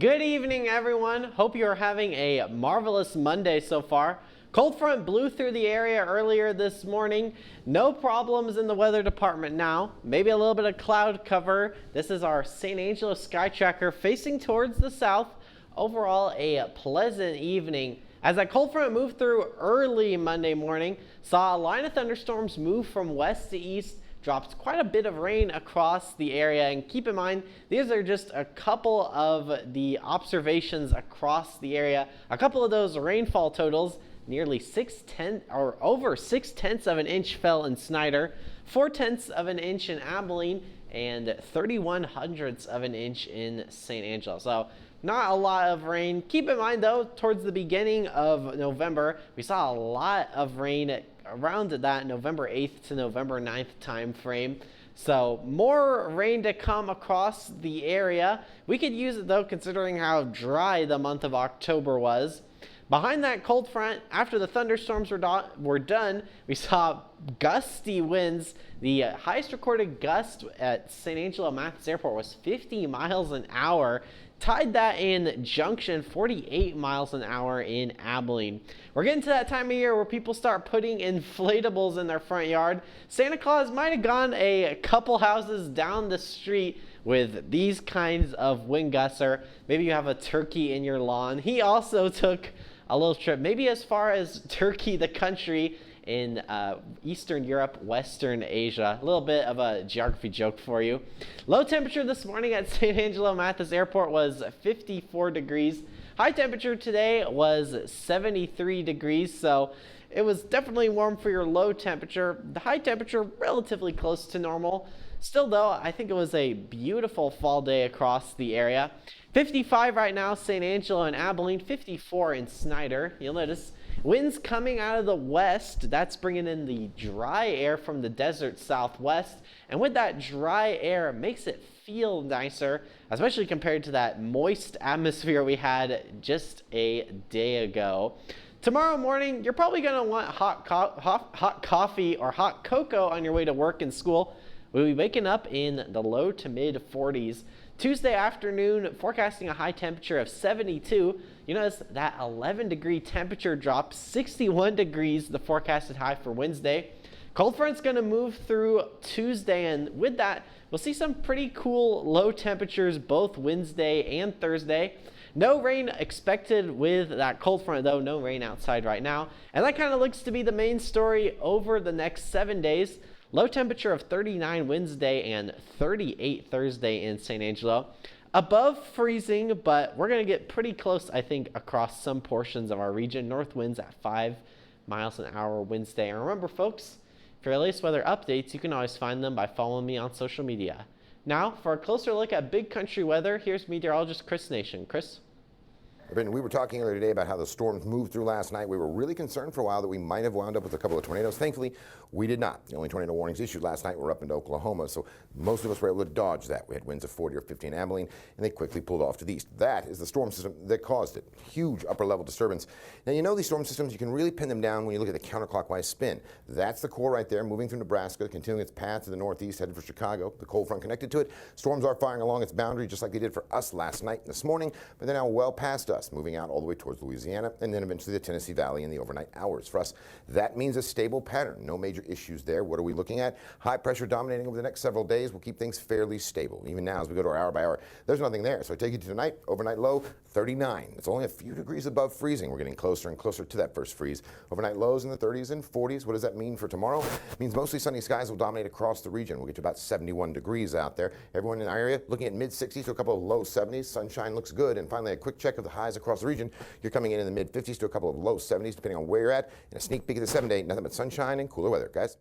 Good evening, everyone. Hope you're having a marvelous Monday so far. Cold front blew through the area earlier this morning. No problems in the weather department now. Maybe a little bit of cloud cover. This is our San Angelo sky tracker facing towards the south. Overall, a pleasant evening. As that cold front moved through early Monday morning, saw a line of thunderstorms move from west to east, dropped quite a bit of rain across the area. And keep in mind, these are just a couple of the observations across the area. A couple of those rainfall totals, nearly over 6/10 of an inch fell in Snyder, 4/10 of an inch in Abilene, and 31/100 of an inch in St. Angelo. So not a lot of rain. Keep in mind though, towards the beginning of November, we saw a lot of rain around that November 8th to November 9th time frame. So more rain to come across the area. We could use it though, considering how dry the month of October was. Behind that cold front, after the thunderstorms were done, we saw gusty winds. The highest recorded gust at San Angelo Mathis Airport was 50 miles an hour. Tied that in Junction, 48 miles an hour in Abilene. We're getting to that time of year where people start putting inflatables in their front yard. Santa Claus might have gone a couple houses down the street with these kinds of wind gusts, or maybe you have a turkey in your lawn. He also took a little trip, maybe as far as Turkey, the country, in Eastern Europe, Western Asia. A little bit of a geography joke for you. Low temperature this morning at San Angelo Mathis Airport was 54 degrees. High temperature today was 73 degrees, so it was definitely warm for your low temperature. The high temperature relatively close to normal. Still though, I think it was a beautiful fall day across the area. 55 right now, St. Angelo and Abilene, 54 in Snyder. You'll notice winds coming out of the west. That's bringing in the dry air from the desert southwest. And with that dry air, it makes it feel nicer, especially compared to that moist atmosphere we had just a day ago. Tomorrow morning, you're probably going to want hot coffee or hot cocoa on your way to work and school. We'll be waking up in the low to mid 40s. Tuesday afternoon, forecasting a high temperature of 72. You notice that 11-degree temperature drop, 61 degrees, the forecasted high for Wednesday. Cold front's going to move through Tuesday, and with that, we'll see some pretty cool low temperatures both Wednesday and Thursday. No rain expected with that cold front though, no rain outside right now. And that kind of looks to be the main story over the next 7 days. Low temperature of 39 Wednesday and 38 Thursday in San Angelo. Above freezing, but we're going to get pretty close, I think, across some portions of our region. North winds at 5 miles an hour Wednesday. And remember, folks, for your latest weather updates, you can always find them by following me on social media. Now, for a closer look at big country weather, here's meteorologist Chris Nation. Chris? We were talking earlier today about how the storms moved through last night. We were really concerned for a while that we might have wound up with a couple of tornadoes. Thankfully, we did not. The only tornado warnings issued last night were up into Oklahoma, so most of us were able to dodge that. We had winds of 40 or 50 in Abilene, and they quickly pulled off to the east. That is the storm system that caused it. Huge upper level disturbance. Now, you know these storm systems, you can really pin them down when you look at the counterclockwise spin. That's the core right there, moving through Nebraska, continuing its path to the northeast, headed for Chicago. The cold front connected to it. Storms are firing along its boundary, just like they did for us last night and this morning, but they're now well past us, moving out all the way towards Louisiana, and then eventually the Tennessee Valley in the overnight hours. For us, that means a stable pattern. No major issues there. What are we looking at? High pressure dominating over the next several days will keep things fairly stable. Even now, as we go to our hour by hour, there's nothing there. So I take you to tonight, overnight low, 39. It's only a few degrees above freezing. We're getting closer and closer to that first freeze. Overnight lows in the 30s and 40s. What does that mean for tomorrow? It means mostly sunny skies will dominate across the region. We'll get to about 71 degrees out there. Everyone in our area looking at mid 60s to a couple of low 70s. Sunshine looks good. And finally, a quick check of the highs across the region. You're coming in the mid 50s to a couple of low 70s, depending on where you're at. And a sneak peek of the 7-day, nothing but sunshine and cooler weather, guys.